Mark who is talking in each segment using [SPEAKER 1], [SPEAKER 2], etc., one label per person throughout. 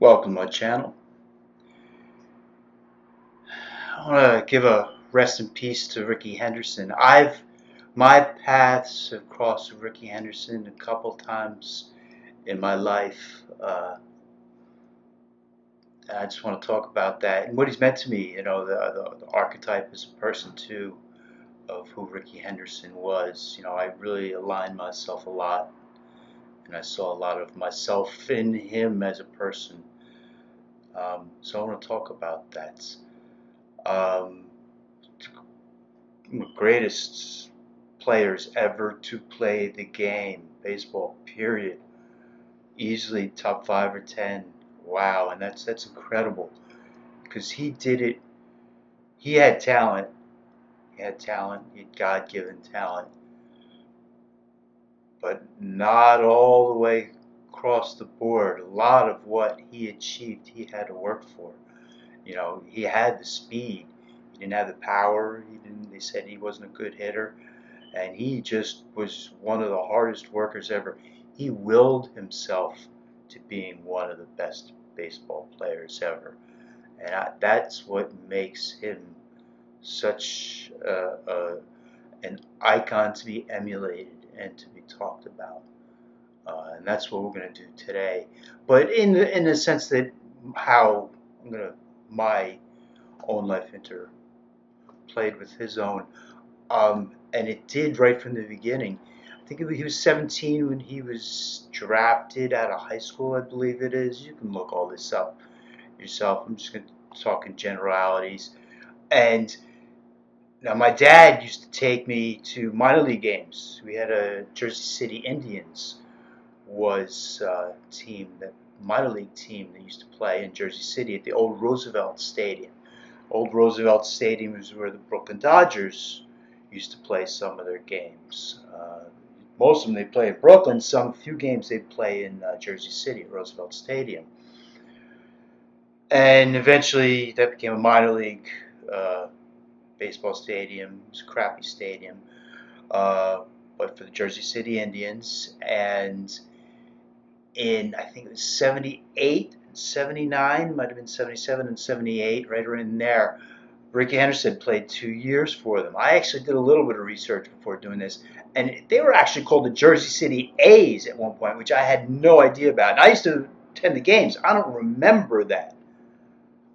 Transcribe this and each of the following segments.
[SPEAKER 1] Welcome to my channel. I want to give a rest in peace to Rickey Henderson. My paths have crossed with Rickey Henderson a couple times in my life. And I just want to talk about that and what he's meant to me. The archetype as a person too of who Rickey Henderson was. I really aligned myself a lot, and I saw a lot of myself in him as a person. So I want to talk about that. Um, Greatest players ever to play the game, baseball, period. Easily top 5 or 10. Wow, and that's incredible because he did it. He had talent. He had talent. He had God-given talent, but not all the way across the board. A lot of what he achieved, he had to work for. He had the speed. He didn't have the power. He didn't. They said he wasn't a good hitter, and he just was one of the hardest workers ever. He willed himself to being one of the best baseball players ever, and that's what makes him such an icon to be emulated and to be talked about. And that's what we're going to do today. But in the sense that how I'm going to my own life interplayed with his own. And it did right from the beginning. I think he was 17 when he was drafted out of high school, I believe it is. You can look all this up yourself. I'm just going to talk in generalities. And now my dad used to take me to minor league games. We had a Jersey City Indians was a team, that minor league team that used to play in Jersey City at the old Roosevelt Stadium. Old Roosevelt Stadium is where the Brooklyn Dodgers used to play some of their games. Most of them they play in Brooklyn. Some few games they play in Jersey City at Roosevelt Stadium. And eventually that became a minor league baseball stadium. It was a crappy stadium, but for the Jersey City Indians. And in, I think it was 78, 79, might have been 77 and 78, right around there. Rickey Henderson played 2 years for them. I actually did a little bit of research before doing this, and they were actually called the Jersey City A's at one point, which I had no idea about. And I used to attend the games. I don't remember that.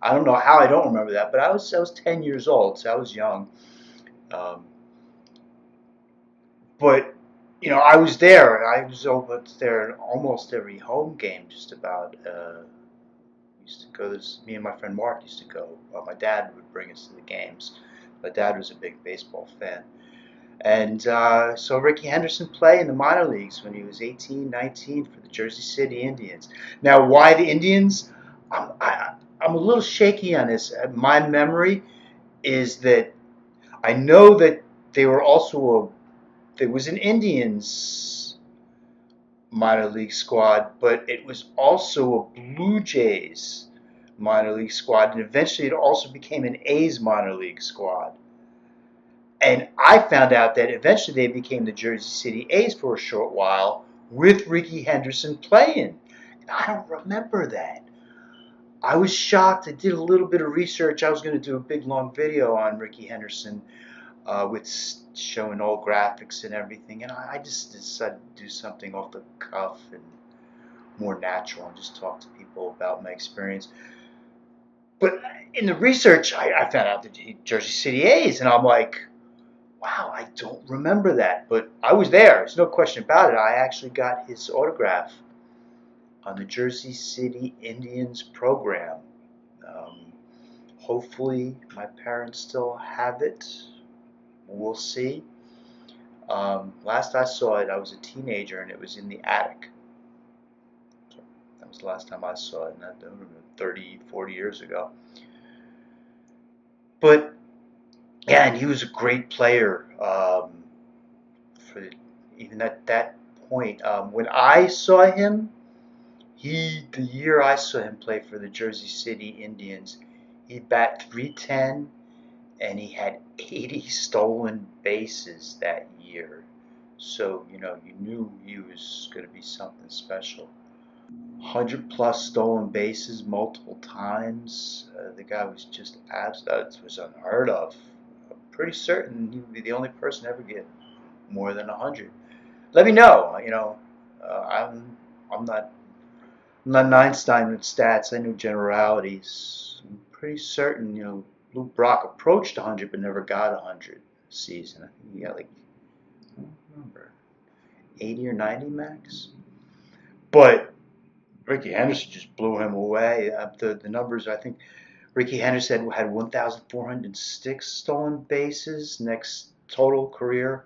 [SPEAKER 1] I don't know how I don't remember that, but I was 10 years old, so I was young. Um, but I was there. I was over there in almost every home game, just about. Used to go. Me and my friend Mark used to go. My dad would bring us to the games. My dad was a big baseball fan. And so Rickey Henderson played in the minor leagues when he was 18, 19 for the Jersey City Indians. Now, why the Indians? I'm a little shaky on this. My memory is that I know that they were also there was an Indians minor league squad, but it was also a Blue Jays minor league squad, and eventually it also became an A's minor league squad. And I found out that eventually they became the Jersey City A's for a short while with Rickey Henderson playing. And I don't remember that. I was shocked. I did a little bit of research. I was going to do a big long video on Rickey Henderson with showing all graphics and everything. And I just decided to do something off the cuff and more natural and just talk to people about my experience. But in the research, I found out the Jersey City A's, and I'm like, wow, I don't remember that. But I was there. There's no question about it. I actually got his autograph on the Jersey City Indians program. Um, Hopefully, my parents still have it. We'll see. Last I saw it, I was a teenager, and it was in the attic. So that was the last time I saw it, and that was 30, 40 years ago. But yeah, and he was a great player for even at that point. When I saw him, the year I saw him play for the Jersey City Indians, he bat 310 and he had 80 stolen bases that year. So, you knew he was going to be something special. 100 plus stolen bases multiple times. The guy was just that was unheard of. I'm pretty certain he would be the only person to ever get more than 100. Let me know. I'm not an Einstein with stats. I know generalities. I'm pretty certain Lou Brock approached 100 but never got 100 this season. I think he got like I don't remember 80 or 90 max. But Rickey Henderson just blew him away. The numbers, I think Rickey Henderson had 1,406 stolen bases next total career,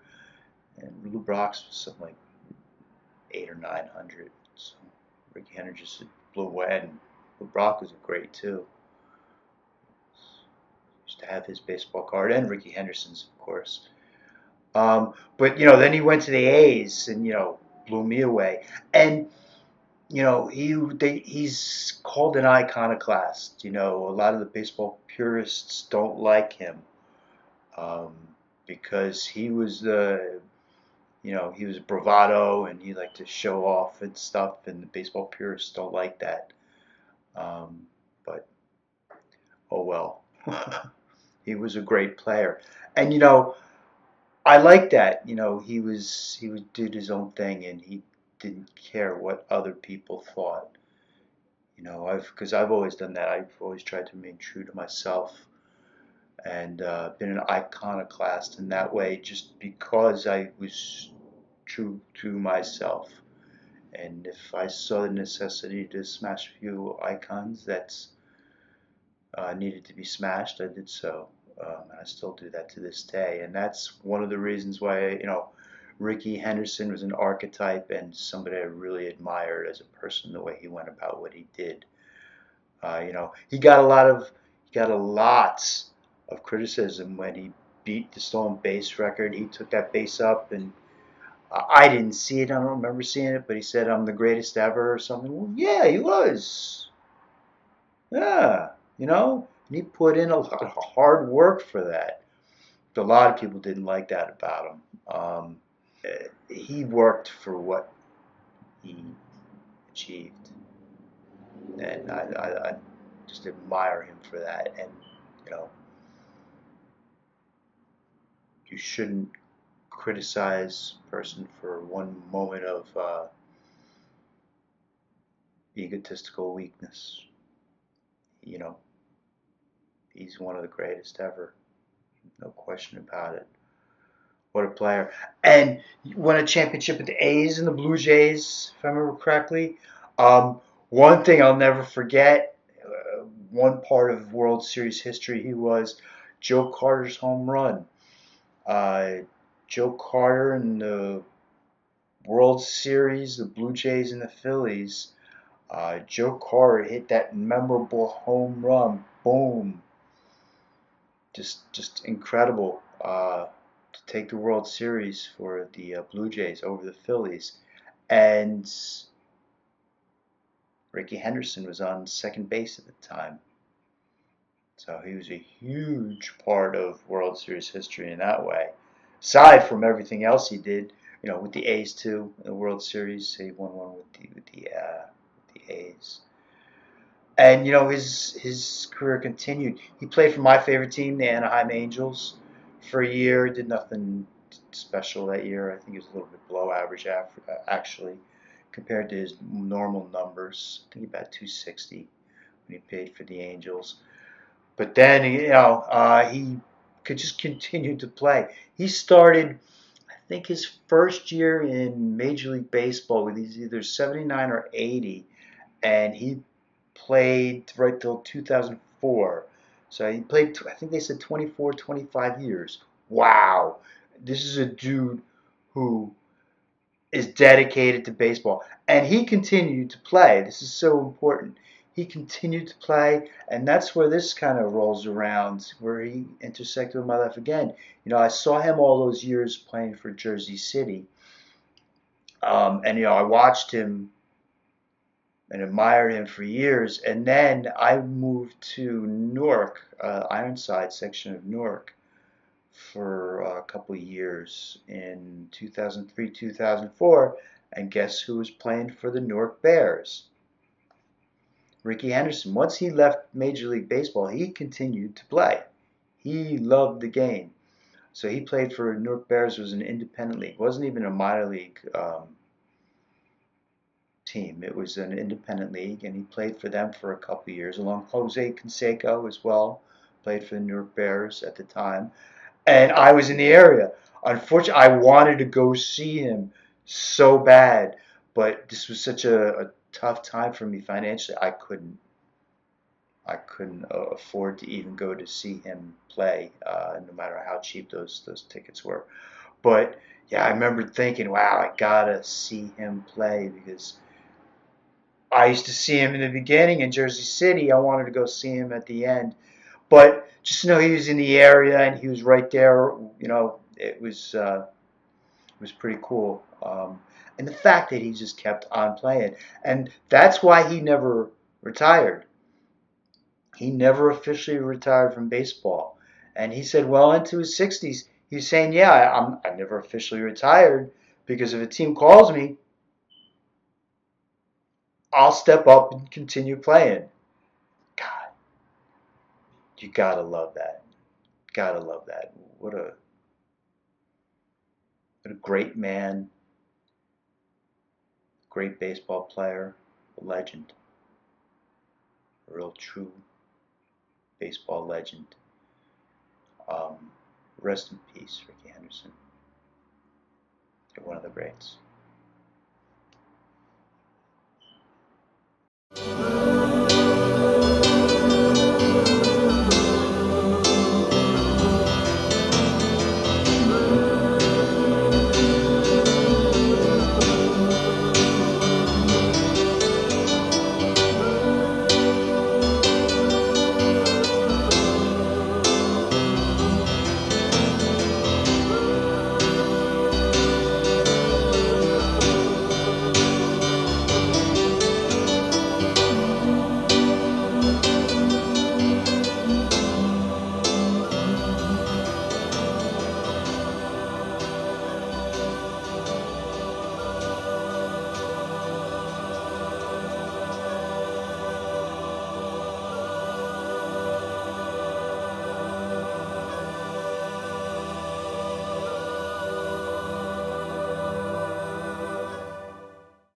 [SPEAKER 1] and Lou Brock's was something like 800 or 900. So Rickey Henderson just blew away, and Lou Brock was great too. Used to have his baseball card and Rickey Henderson's, of course. But then he went to the A's and blew me away. And he's called an iconoclast. A lot of the baseball purists don't like him um, because he was bravado and he liked to show off and stuff, and the baseball purists don't like that. But oh well, he was a great player, and I like that. He did his own thing and he didn't care what other people thought. Because I've always done that. I've always tried to remain true to myself and been an iconoclast in that way, just because I was true to myself. And if I saw the necessity to smash a few icons that's needed to be smashed, I did so. And I still do that to this day. And that's one of the reasons why, Rickey Henderson was an archetype and somebody I really admired as a person, the way he went about what he did. He got a lot of criticism when he beat the stolen base record. He took that base up, and I didn't see it. I don't remember seeing it, but he said I'm the greatest ever or something. Well, yeah, he was. Yeah, and he put in a lot of hard work for that. A lot of people didn't like that about him. He worked for what he achieved, and I just admire him for that. And you know, you shouldn't criticize a person for one moment of egotistical weakness. You know, he's one of the greatest ever, no question about it. What a player! And he won a championship with the A's and the Blue Jays, if I remember correctly. One thing I'll never forget, one part of World Series history, he was Joe Carter's home run. Uh, Joe Carter in the World Series, the Blue Jays and the Phillies. Joe Carter hit that memorable home run. Boom! Just incredible to take the World Series for the Blue Jays over the Phillies. And Rickey Henderson was on second base at the time. So he was a huge part of World Series history in that way. Aside from everything else he did, with the A's too, in the World Series, he won one with the A's. And his career continued. He played for my favorite team, the Anaheim Angels, for a year. Did nothing special that year. I think he was a little bit below average actually, compared to his normal numbers. I think he batted 260 when he played for the Angels. But then he could just continue to play. He started, I think, his first year in Major League Baseball with he's either 79 or 80, and he played right till 2004. So he played, I think they said 24, 25 years. Wow. This is a dude who is dedicated to baseball. And he continued to play. This is so important. He continued to play, and that's where this kind of rolls around, where he intersected with my life again. I saw him all those years playing for Jersey City, and I watched him and admired him for years. And then I moved to Newark, Ironside section of Newark, for a couple of years in 2003, 2004. And guess who was playing for the Newark Bears? Rickey Henderson. Once he left Major League Baseball, he continued to play. He loved the game. So he played for New York Bears, was an independent league. It wasn't even a minor league team. It was an independent league, and he played for them for a couple of years, along with Jose Canseco as well. Played for the New York Bears at the time. And I was in the area. Unfortunately, I wanted to go see him so bad, but this was such a tough time for me financially. I couldn't afford to even go to see him play, no matter how cheap those tickets were. But yeah, I remember thinking, wow, I gotta see him play because I used to see him in the beginning in Jersey City. I wanted to go see him at the end, but just to know he was in the area and he was right there, it was pretty cool. And the fact that he just kept on playing, and that's why he never retired. He never officially retired from baseball. And he said, well into his 60s, he's saying, yeah, I never officially retired because if a team calls me, I'll step up and continue playing. God, you gotta love that. Gotta love that. What a great man, great baseball player, a legend, a real true baseball legend. Rest in peace, Rickey Henderson. You're one of the greats.